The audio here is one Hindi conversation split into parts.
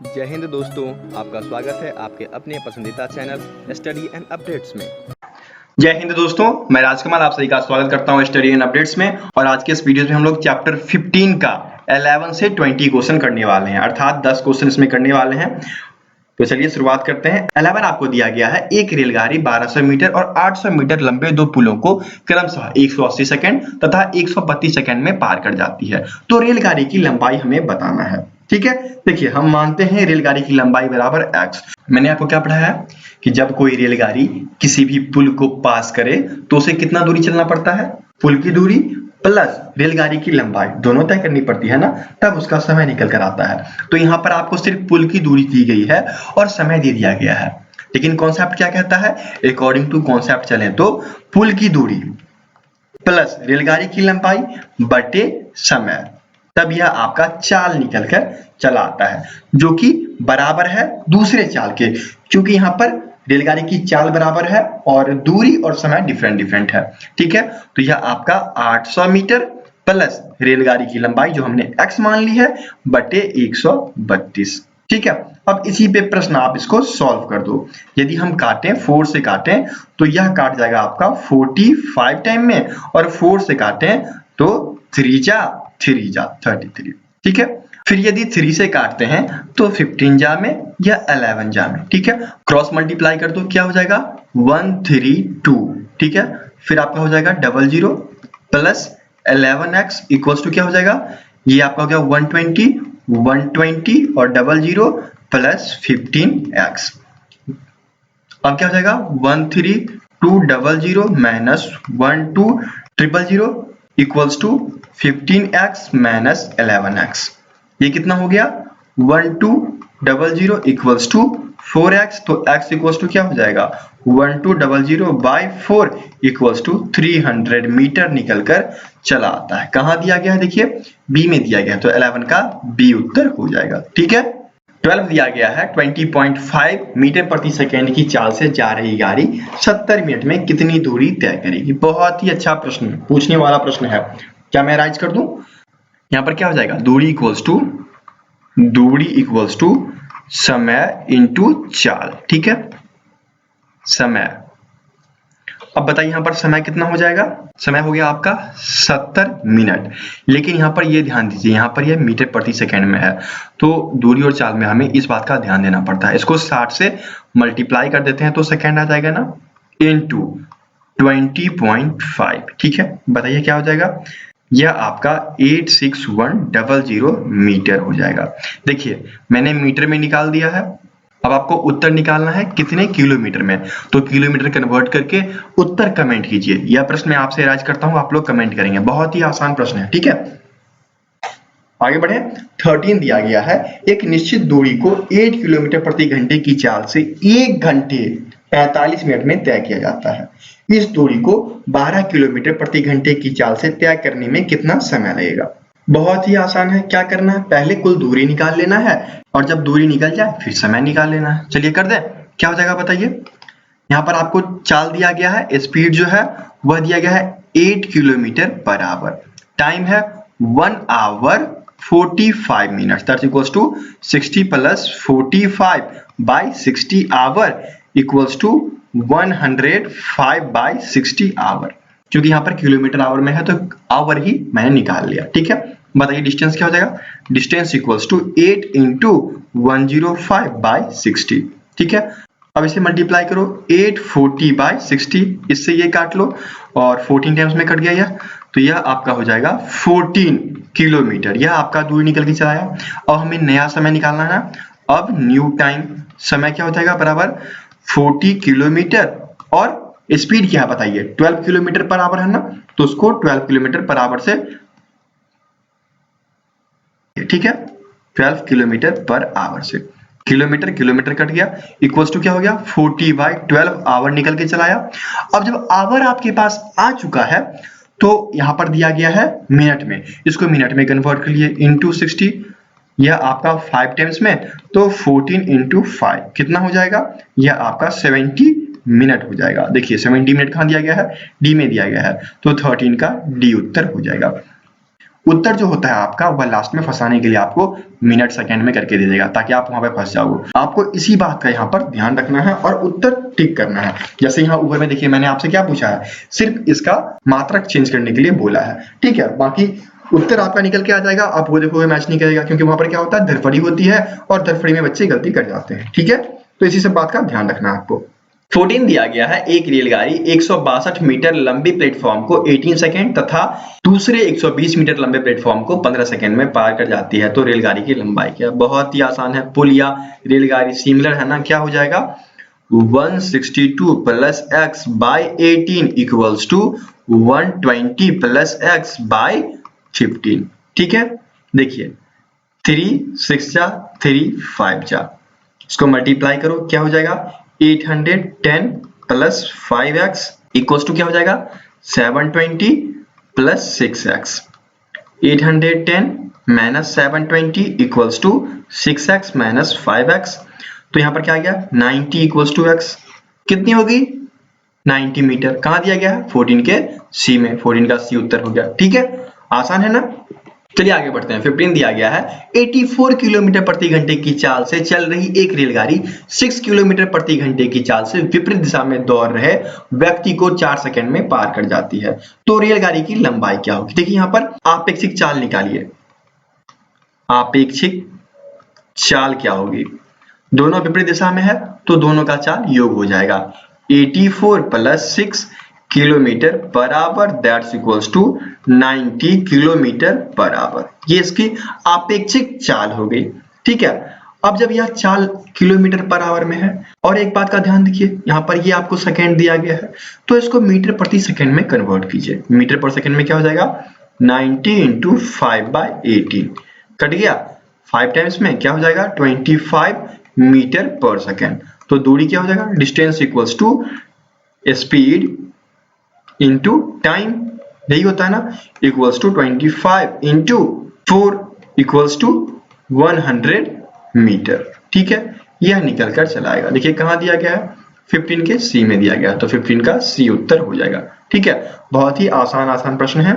जय हिंद दोस्तों, आपका स्वागत है आपके अपने पसंदीदा चैनल स्टडी एंड अपडेट्स में। जय हिंद दोस्तों, मैं राजकमल आप सभी का स्वागत करता हूं स्टडी एंड अपडेट्स में। और आज के इस वीडियो में हम लोग चैप्टर 15 का 11 से 20 क्वेश्चन करने वाले हैं, अर्थात 10 क्वेश्चन इसमें करने वाले हैं। तो चलिए शुरुआत करते हैं। 11 आपको दिया गया है, एक रेलगाड़ी 1200 मीटर और 800 मीटर लंबे दो पुलों को क्रमशः 180 सेकंड तथा 132 सेकंड में पार कर जाती है। तो रेलगाड़ी की लंबाई हमें बताना है। ठीक है, देखिए हम मानते हैं रेलगाड़ी की लंबाई बराबर x। मैंने आपको क्या पढ़ाया है कि जब कोई रेलगाड़ी किसी भी पुल को पास करे तो उसे कितना दूरी चलना पड़ता है, पुल की दूरी प्लस रेलगाड़ी की लंबाई दोनों तय करनी पड़ती है ना, तब उसका समय निकल कर आता है। तो यहाँ पर आपको सिर्फ पुल की दूरी दी गई है और समय दे दिया गया है, लेकिन कॉन्सेप्ट क्या कहता है, अकॉर्डिंग टू कॉन्सेप्ट चले तो पुल की दूरी प्लस रेलगाड़ी की लंबाई बटे समय, तब यह आपका चाल निकल कर चला आता है, जो कि बराबर है दूसरे चाल के, क्योंकि यहाँ पर रेलगाड़ी की चाल बराबर है और दूरी और समय डिफरेंट है। ठीक है, तो यह आपका 800 मीटर प्लस रेलगाड़ी की लंबाई जो हमने x मान ली है बटे 132। ठीक है, अब इसी पे प्रश्न आप इसको सॉल्व कर दो। यदि हम काटें 4 से काटें तो यह काट जाएगा आपका 45 टाइम में, और 4 से काटें तो 3 जा 33। ठीक है, फिर यदि 3 से काटते हैं तो 15 जा में या 11 जा में। ठीक है, क्रॉस मल्टीप्लाई कर दो, क्या हो जाएगा 132। ठीक है, फिर आपका हो जाएगा 00 प्लस 11x इक्वल्स टू क्या हो जाएगा, ये आपका हो गया 120 और 00 प्लस 15x। अब क्या हो जाएगा 13200 minus 12000 equals to 15x minus 11x। ये कितना हो गया 1200 इक्वल्स टू 4x, तो x इक्वल्स टू क्या हो जाएगा 1200 बाई 4 इक्वल्स टू 300 मीटर निकलकर चला आता है। कहाँ दिया गया है, देखिए बी में दिया गया है, तो 11 का बी उत्तर हो जाएगा। ठीक है, 12 दिया गया है 20.5 मीटर प्रति सेकेंड की चाल से जा रही गाड़ी 70 मिनट में कितनी दूरी तय करेगी। बहुत ही अच्छा प्रश्न पूछने वाला प्रश्न है। क्या मैं राइज कर दूं, यहाँ पर क्या हो जाएगा दूरी इक्वल्स टू समय इंटू चाल। ठीक है, समय। अब बताइए यहाँ पर समय कितना हो जाएगा, समय हो गया आपका 70 मिनट, लेकिन यहाँ पर ये ध्यान दीजिए, यहाँ पर ये मीटर प्रति सेकंड में है, तो दूरी और चाल में हमें इस बात का ध्यान देना पड़ता है। इसको 60 से मल्टीप्लाई कर देते हैं तो सेकंड आ जाएगा ना, इनटू 20.5। ठीक है, बताइए क्या हो जाएगा, यह आपका 86100 मीटर हो जाएगा। देखिए मैंने मीटर में निकाल दिया है, अब आपको उत्तर निकालना है कितने किलोमीटर में, तो किलोमीटर कन्वर्ट करके उत्तर कमेंट कीजिए। यह प्रश्न मैं आपसे राइज करता हूं, आप लोग कमेंट करेंगे, बहुत ही आसान प्रश्न है। ठीक है, आगे बढ़े। 13 दिया गया है, एक निश्चित दूरी को 8 किलोमीटर प्रति घंटे की चाल से 1 घंटे 45 मिनट में तय किया जाता है। इस दूरी को 12 किलोमीटर प्रति घंटे की चाल से तय करने में कितना समय लगेगा। बहुत ही आसान है, क्या करना है, पहले कुल दूरी निकाल लेना है और जब दूरी निकल जाए फिर समय निकाल लेना है। चलिए कर दे, क्या हो जाएगा बताइए। यहाँ पर आपको चाल दिया गया है, स्पीड जो है वह दिया गया है 8 किलोमीटर पर आवर, टाइम है 1 hour 45 minutes, that's equals to 60 plus 45 by 60 hour equals to 105 by 60 hour. क्योंकि यहाँ पर किलोमीटर आवर में है तो आवर ही मैंने निकाल लिया। ठीक है, बताइए डिस्टेंस क्या हो जाएगा, distance equals to 8 into 105 by 60। ठीक है, अब इसे मल्टीप्लाई करो 840 बाई 60, इससे ये काट लो और 14 टाइम्स में कट गया यह, तो यह आपका हो जाएगा 14 किलोमीटर। यह आपका दूरी निकल के चला आया। अब हमें नया समय निकालना है, अब न्यू टाइम, समय क्या हो जाएगा बराबर 40 किलोमीटर और स्पीड क्या है बताइए 12 किलोमीटर पर आवर है ना, तो उसको 12 किलोमीटर पर आवर से, ठीक है 12 किलोमीटर पर आवर से, किलोमीटर कट गया इक्वल्स टू क्या हो गया 40 बाई 12 आवर निकल के चलाया। अब जब आवर आपके पास आ चुका है तो यहां पर दिया गया है मिनट में, इसको मिनट में कन्वर्ट कर लिए इंटू 60, यह आपका 5 टाइम्स में, तो 14 इंटू 5 कितना हो जाएगा, यह आपका 70 मिनट हो जाएगा। देखिए 70 मिनट कहां दिया गया है, डी में दिया गया है, तो 13 का डी उत्तर हो जाएगा। उत्तर जो होता है आपका वह लास्ट में फंसाने के लिए आपको मिनट सेकंड में करके दे देगा ताकि आप वहां पे फंस जाओ। आपको इसी बात का यहाँ पर ध्यान रखना है और उत्तर टिक करना है। जैसे यहाँ ऊपर में देखिए मैंने आपसे क्या पूछा है, सिर्फ इसका मात्रक चेंज करने के लिए बोला है, ठीक है। बाकी उत्तर आपका निकल के आ जाएगा, आप वो देखोगे मैच नहीं करेगा, क्योंकि वहां पर क्या होता है धरफड़ी होती है और धरफड़ी में बच्चे गलती कर जाते हैं, ठीक है। तो इसी सब बात का ध्यान रखना है आपको। 14 दिया गया है, एक रेलगाड़ी 162 मीटर लंबी प्लेटफॉर्म को 18 सेकंड तथा दूसरे 120 मीटर लंबे प्लेटफॉर्म को 15 सेकंड में पार कर जाती है, तो रेलगाड़ी की लंबाई क्या है? बहुत ही आसान है, पुल या रेलगाड़ी सिमिलर है ना, क्या हो जाएगा 162 plus x by 18 equals to 120 plus x by 15, ठीक है। देखिए 3 6 जा 3 5 जा, इसको मल्टीप्लाई करो, क्या हो जाएगा 810 प्लस 5x इक्वल्स टू क्या हो जाएगा 720 प्लस 6x। 810 minus 720 equals to 6x minus 5x। तो यहाँ पर क्या आ गया 90 इक्वल्स टू x, कितनी होगी 90 मीटर। कहाँ दिया गया है 14 के सी में, 14 का सी उत्तर हो गया, ठीक है। आसान है ना। चलिए आगे बढ़ते हैं। 15 दिया गया है, 84 किलोमीटर प्रति घंटे की चाल से चल रही एक रेलगाड़ी 6 किलोमीटर प्रति घंटे की चाल से विपरीत दिशा में दौड़ रहे व्यक्ति को 4 सेकंड में पार कर जाती है, तो रेलगाड़ी की लंबाई क्या होगी? देखिए यहाँ पर आपेक्षिक चाल निकालिए, आपेक्षिक चाल क्या होगी? दोनों विपरीत दिशा में है तो दोनों का चाल योग हो जाएगा, 84 प्लस 6 किलोमीटर बराबर दैट्स इक्वल्स टू 90 किलोमीटर बराबर, ये इसकी आपेक्षिक चाल हो गई, ठीक है। अब जब यह चाल किलोमीटर पर आवर में है, और एक बात का ध्यान देखिए यहाँ पर ये आपको सेकंड दिया गया है, तो इसको मीटर प्रति सेकंड में कन्वर्ट कीजिए। मीटर पर सेकंड में क्या हो जाएगा 90 इंटू 5/18, कट गया 5 टाइम्स में क्या हो जाएगा 25 मीटर पर सेकंड। तो दूरी क्या हो जाएगा distance equals to speed into time, यही होता है ना, equals to 25 into 4 equals to 100 metre, ठीक है। यह निकल कर चला आएगा। देखिए कहाँ दिया गया है 15 के सी में दिया गया, तो 15 का सी उत्तर हो जाएगा, ठीक है। बहुत ही आसान प्रश्न है।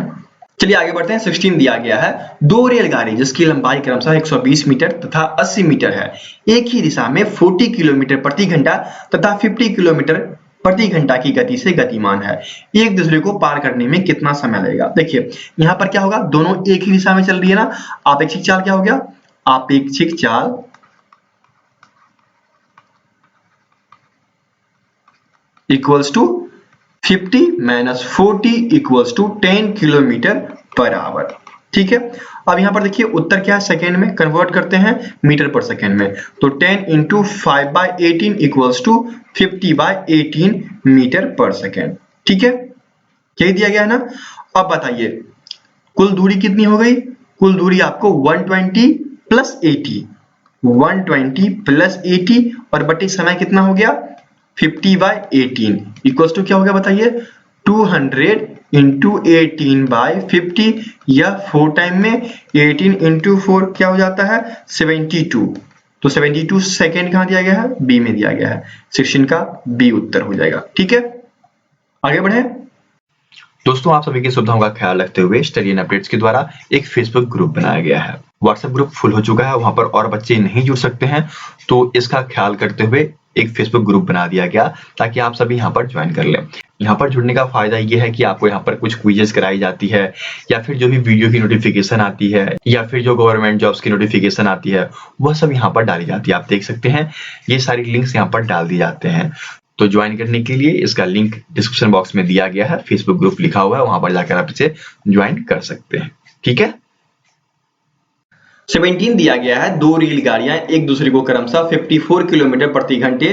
चलिए आगे बढ़ते हैं। 16 दिया गया है, दो रेलगाड़ी जिसकी लंबाई क्रमशः 120 मीटर तथा 80 मीटर है, एक ही दिशा में 40 किलोमीटर प्रति घंटा तथा 50 किलोमीटर प्रति घंटा की गति से गतिमान है, एक दूसरे को पार करने में कितना समय लगेगा? देखिए यहाँ पर क्या होगा, दोनों एक ही दिशा में चल रही है ना, आपेक्षिक चाल क्या हो गया, आपेक्षिक चाल equals to 50 minus 40 equals to 10 kilometre per hour, ठीक है। अब यहाँ पर देखिए उत्तर क्या है, सेकेंड में कन्वर्ट करते हैं मीटर पर सेकेंड में, तो 10 into 5/18 equals to 50/18 metre per second, ठीक है। यही दिया गया है ना। अब बताइए कुल दूरी कितनी हो गई? कुल दूरी आपको 120 प्लस 80, 120 प्लस 80 और बटे समय कितना हो गया 50/18 इक्वल्स टू क्या हो गया बताइए 200 इंटू 18/50, या 4 टाइम में 18 इंटू 4 क्या हो जाता है 72, तो 72 सेकेंड कहाँ दिया गया है बी में दिया गया है, 16 का बी उत्तर हो जाएगा, ठीक है। आगे बढ़े। दोस्तों आप सभी की सुविधाओं का ख्याल रखते हुए स्टडी एंड अपडेट्स के द्वारा एक फेसबुक ग्रुप बनाया गया है। व्हाट्सएप ग्रुप फुल हो चुका है, वहां पर और बच्चे नहीं जुड़ सकते हैं, तो इसका ख्याल करते हुए एक फेसबुक ग्रुप बना दिया गया ताकि आप सभी यहाँ पर ज्वाइन कर लें। यहाँ पर जुड़ने का फायदा ये है कि आपको यहाँ पर कुछ क्विजेस कराई जाती है, या फिर जो भी वीडियो की नोटिफिकेशन आती है, या फिर जो गवर्नमेंट जॉब्स की नोटिफिकेशन आती है, वह सब यहाँ पर डाली जाती है। आप देख सकते हैं ये सारी लिंक्स यहाँ पर डाल दी जाते हैं। तो ज्वाइन करने के लिए इसका लिंक डिस्क्रिप्शन बॉक्स में दिया गया है, फेसबुक ग्रुप लिखा हुआ है, वहां पर जाकर आप इसे ज्वाइन कर सकते हैं, ठीक है। 17 दिया गया है, दो रेलगाड़ियां एक दूसरे को क्रमशः 54 किलोमीटर प्रति घंटे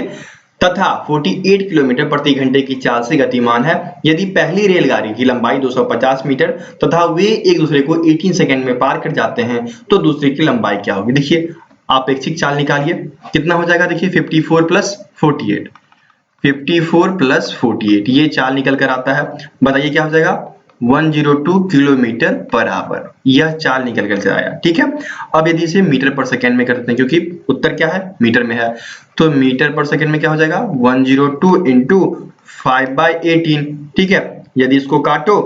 तथा 48 किलोमीटर प्रति घंटे की चाल से गतिमान है, यदि पहली रेलगाड़ी की लंबाई 250 मीटर तथा वे एक दूसरे को 18 सेकंड में पार कर जाते हैं, तो दूसरे की लंबाई क्या होगी? देखिए आपेक्षिक चाल निकालिए, कितना हो जाएगा देखिए 54 प्लस 48, 54 प्लस 48, ये चाल निकल कर आता है, बताइए क्या हो जाएगा 102 किलोमीटर पर आवर, यह चाल निकल कर आया, ठीक है। अब यदि इसे मीटर पर सेकंड में करते हैं, क्योंकि उत्तर क्या है मीटर में है, तो मीटर पर सेकंड में क्या हो जाएगा 102 इंटू 5/18, ठीक है। यदि इसको काटो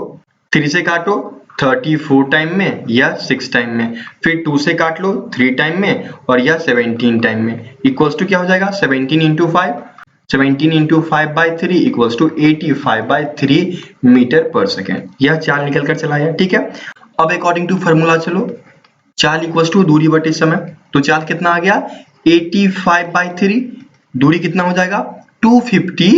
3 से काटो 34 टाइम में या 6 टाइम में, फिर 2 से काट लो 3 टाइम में और या 17 टाइम में, इक्वल्स टू क्या हो जाएगा 17 into 5, 17 into 5/3 equals to 85/3 metre per second. यह चाल निकल कर चला आया। ठीक है, अब अकॉर्डिंग टू फॉर्मूला चलो, चाल इक्वल्स टू दूरी बटे समय, तो चाल कितना आ गया 85/3, दूरी कितना हो जाएगा 250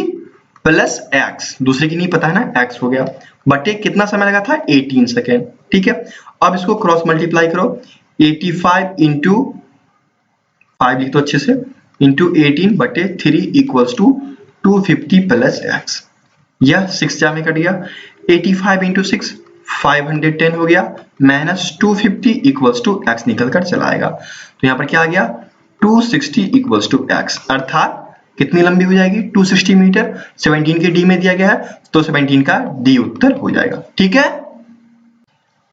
प्लस x, दूसरे की नहीं पता है ना, x हो गया, बटे कितना समय लगा था 18 सेकेंड। ठीक है, अब इसको क्रॉस मल्टीप्लाई करो, 85 इंटू 5 लिख दो अच्छे से, इंटू 18 बटे 3 इक्वल्स टू 250 प्लस x, यह 6 जा में कट गया, 85 इंटू 6 510 हो गया, माइनस 250 इक्वल्स टू x निकल कर चला आएगा, तो यहाँ पर क्या आ गया 260 इक्वल्स टू x, अर्थात कितनी लंबी हो जाएगी 260 मीटर, 17 के डी में दिया गया है तो 17 का डी उत्तर हो जाएगा। ठीक है,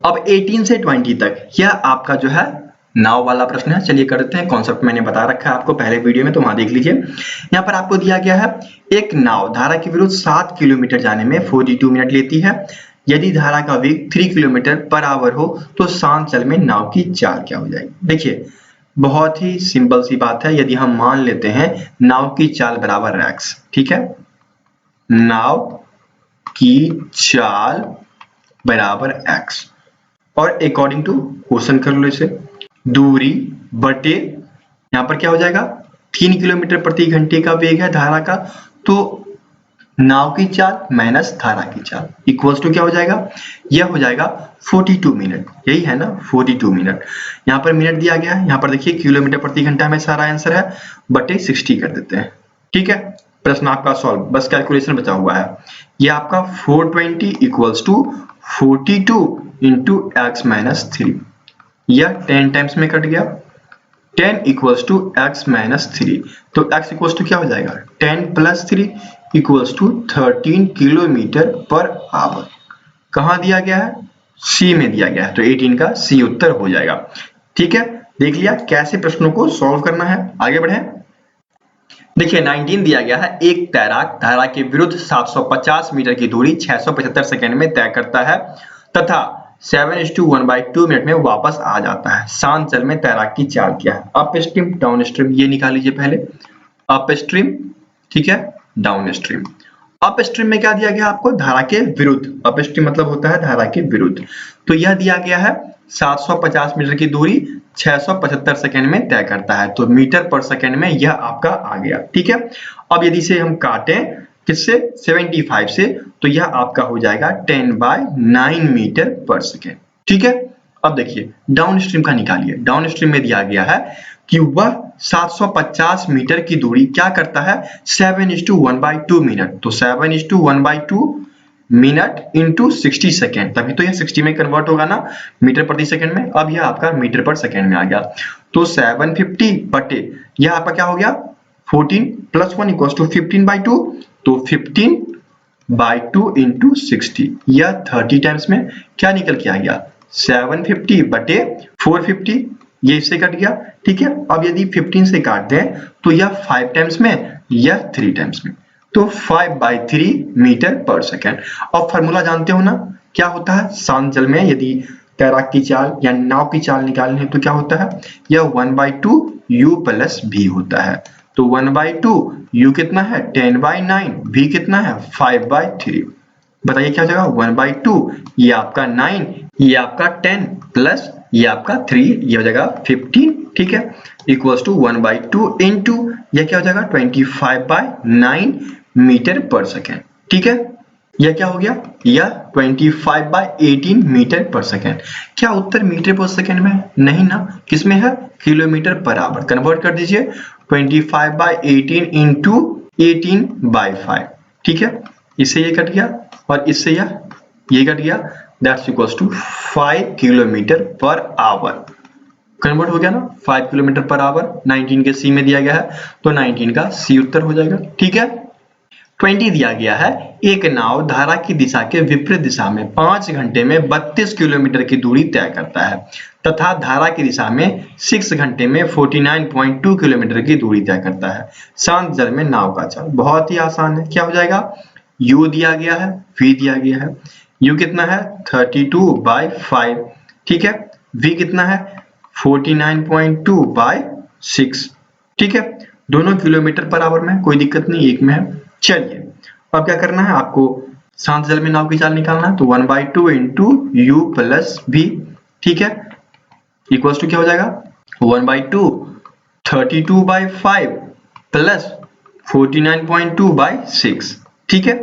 अब 18 से 20 तक यह आपका जो है नाव वाला प्रश्न है। चलिए करते हैं, कॉन्सेप्ट मैंने बता रखा है आपको पहले वीडियो में, तो वहां देख लीजिए। यहाँ पर आपको दिया गया है एक नाव धारा के विरुद्ध 7 किलोमीटर जाने में 42 मिनट लेती है, यदि धारा का वेग 3 किलोमीटर पर आवर हो तो शांत जल में नाव की चाल क्या हो जाएगी। देखिए बहुत ही सिंपल सी बात है, यदि हम मान लेते हैं नाव की चाल बराबर x, ठीक है, नाव की चाल बराबर x, और अकॉर्डिंग टू क्वेश्चन कर लो इसे, दूरी बटे यहां पर क्या हो जाएगा 3 किलोमीटर प्रति घंटे का वेग है धारा का, तो नाव की चाल माइनस धारा की चाल इक्वल्स टू क्या हो जाएगा, यह हो जाएगा 42 मिनट, यही है ना 42 मिनट। यहाँ पर मिनट दिया गया है, यहाँ पर देखिए किलोमीटर प्रति घंटा में सारा आंसर है, बटे 60 कर देते हैं। ठीक है, प्रश्न आपका सॉल्व, बस कैलकुलेशन बचा हुआ है। यह आपका 420 equals to 42 into x minus 3, यह 10 टाइम्स में कट गया, 10 इक्वल्स टू x माइनस 3, तो x इक्वल्स टू क्या हो जाएगा 10 plus 3 equals to 13 kilometre per hour. कहाँ दिया गया है, C में दिया गया है, तो 18 का C उत्तर हो जाएगा। ठीक है, देख लिया कैसे प्रश्नों को सॉल्व करना है, आगे बढ़े। देखिए 19 दिया गया है, एक तैराक धारा के विरुद्ध 750 मीटर की दूरी 675 सेकेंड में तय करता है तथा 7:1/2 मिनट में वापस आ जाता है, शांत जल में तैराक की चाल क्या है। अप स्ट्रीम डाउन स्ट्रीम ये निकाल लीजिए पहले, अप स्ट्रीम ठीक है, डाउन स्ट्रीम। अप स्ट्रीम में क्या दिया गया आपको, धारा के विरुद्ध, अप स्ट्रीम मतलब होता है धारा के विरुद्ध, तो यह दिया गया है 750 मीटर की दूरी 675 सेकेंड में तय करता है, तो मीटर पर सेकेंड में यह आपका आ गया। ठीक है, अब यदि से हम काटें किससे 75 से, तो यह आपका हो जाएगा 10/9 मीटर पर सेकेंड। ठीक है, अब देखिए डाउन स्ट्रीम का निकालिए, डाउन स्ट्रीम में दिया गया है कि वह 750 मीटर की दूरी क्या करता है 7:1/2 मिनट, तो 7:1/2 मिनट इंटू 60 सेकेंड, तभी तो यह 60 में कन्वर्ट होगा ना मीटर प्रति सेकेंड में। अब यह आपका मीटर पर सेकेंड में आ गया, तो 750 बटे यह आपका क्या हो गया 14 प्लस 1 इक्वल्स टू 15/2, तो 15/2 इंटू 60, यह 30 टाइम्स में क्या निकल के आ गया 750 बटे 450, ये इससे कट गया। ठीक है, अब यदि 15 से काट दें तो यह 5 टाइम्स में, यह 3 टाइम्स में, तो 5/3 मीटर पर सेकेंड। और फॉर्मूला जानते हो ना क्या होता है, शांत जल में यदि तैराक की चाल या नाव की चाल निकालनी है तो क्या होता है, यह 1/2 u प्लस v होता है, तो 1/2 u कितना है 10/9, v कितना है 5/3, बताइए क्या हो जाएगा 1/2, ये आपका 9, ये आपका 10 प्लस ये आपका 3, ये हो जाएगा 15। ठीक है, इक्वल्स टू 1/2 इंटू यह क्या हो जाएगा 25/9 मीटर पर सेकेंड। ठीक है, यह क्या हो गया, यह 25/18 मीटर पर सेकेंड। क्या उत्तर मीटर पर सेकेंड में नहीं ना, किसमें है किलोमीटर पर आवर, कन्वर्ट कर दीजिए 25/18 इंटू 18/5। ठीक है, इससे ये कट गया और इससे ये कट गया, that's equals to 5 kilometre per hour, convert हो गया ना 5 किलोमीटर पर आवर। 19 के सी में दिया गया है, तो 19 का सी उत्तर हो जाएगा। ठीक है, 20 दिया गया है, एक नाव धारा की दिशा के विपरीत दिशा में 5 घंटे में 32 किलोमीटर की दूरी तय करता है तथा धारा की दिशा में 6 घंटे में 49.2 किलोमीटर की दूरी तय करता है, शांत जल में नाव का चाल। बहुत ही आसान है, क्या हो जाएगा u दिया गया है, v दिया गया है, U कितना है 32/5, ठीक है। V कितना है 49.2/6, ठीक है। दोनों किलोमीटर पर आवर में, कोई दिक्कत नहीं, एक में है। चलिए अब क्या करना है आपको, शांत जल में नाव की चाल निकालना है, तो 1/2 इंटू U प्लस V, ठीक है, इक्वल्स टू क्या हो जाएगा 1/2 32/5 प्लस 49.2/6, ठीक है।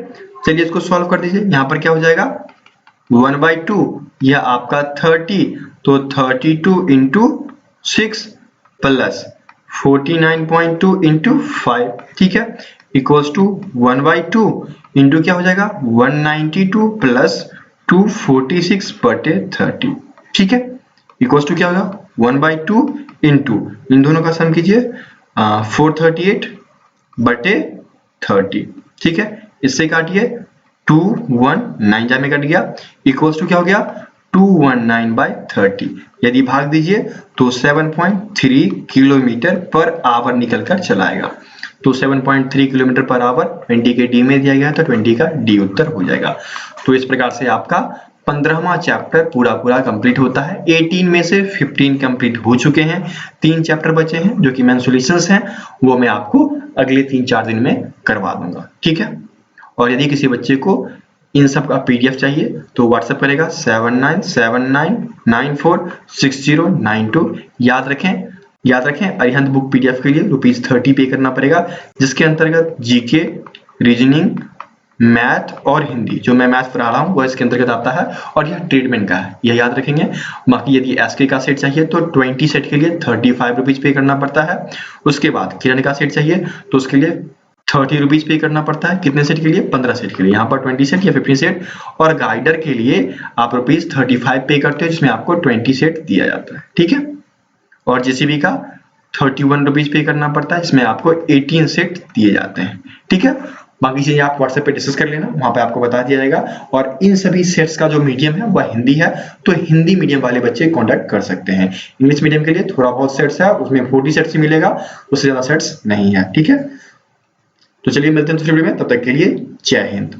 चलिए इसको सॉल्व कर दीजिए। यहाँ पर क्या हो जाएगा 1/2, यह आपका 30, तो 32 इंटू 6 प्लस 49.2 इंटू 5, ठीक है, इक्वल्स टू 1/2 इंटू क्या हो जाएगा 192 प्लस 246/30, ठीक है, इक्वल्स टू क्या होगा 1/2 इंटू इन दोनों का सम कीजिए 438/30, ठीक है। इससे काटिए 219 जा में कट गया, इक्वल्स टू क्या हो गया 219/30। यदि भाग दीजिए तो 7.3 किलोमीटर पर आवर निकलकर चला आएगा। तो 7.3 किलोमीटर पर आवर 20 के डी में दिया गया है, तो 20 का डी उत्तर हो जाएगा। तो इस प्रकार से आपका 15वां चैप्टर पूरा कंप्लीट होता है। 18 में से 15 कंप्लीट हो चुके हैं, 3 चैप्टर बचे हैं जो कि मेन सॉल्यूशंस हैं, वो मैं आपको अगले 3-4 दिन में करवा दूंगा, ठीक है। और यदि किसी बच्चे को इन सब का पीडीएफ चाहिए तो व्हाट्सएप करेगा 7979946092। याद रखें अरिहंत बुक पीडीएफ के लिए ₹30 पे करना पड़ेगा, जिसके अंतर्गत जीके, रीजनिंग, मैथ और हिंदी, जो मैं मैथ पढ़ा रहा हूँ वह इसके अंतर्गत आता है, और यह ट्रीटमेंट का है, यह याद रखेंगे। बाकी यदि एसके का सेट चाहिए तो 20 सेट के लिए ₹35 पे करना पड़ता है। उसके बाद किरण का सेट चाहिए तो उसके लिए ₹30 पे करना पड़ता है। कितने सेट के लिए 15 सेट के लिए, यहाँ पर 20 सेट या 15 सेट। और गाइडर के लिए आप ₹35 पे करते हो, जिसमें आपको 20 सेट दिया जाता है, ठीक है। और जेसीबी का ₹31 पे करना पड़ता है, इसमें आपको 18 सेट दिए जाते हैं, ठीक है। बाकी चीजें आप व्हाट्सएप पे डिस्कस कर लेना, वहां पे आपको बता दिया जाएगा। और इन सभी सेट्स का जो मीडियम है वह हिंदी है, तो हिंदी मीडियम वाले बच्चे कांटेक्ट कर सकते हैं। इंग्लिश मीडियम के लिए थोड़ा बहुत सेट्स है, उसमें 40 सेट्स ही मिलेगा, उससे ज्यादा सेट्स नहीं है, ठीक है। तो चलिए मिलते हैं दूसरी वीडियो में, तब तक के लिए जय हिंद।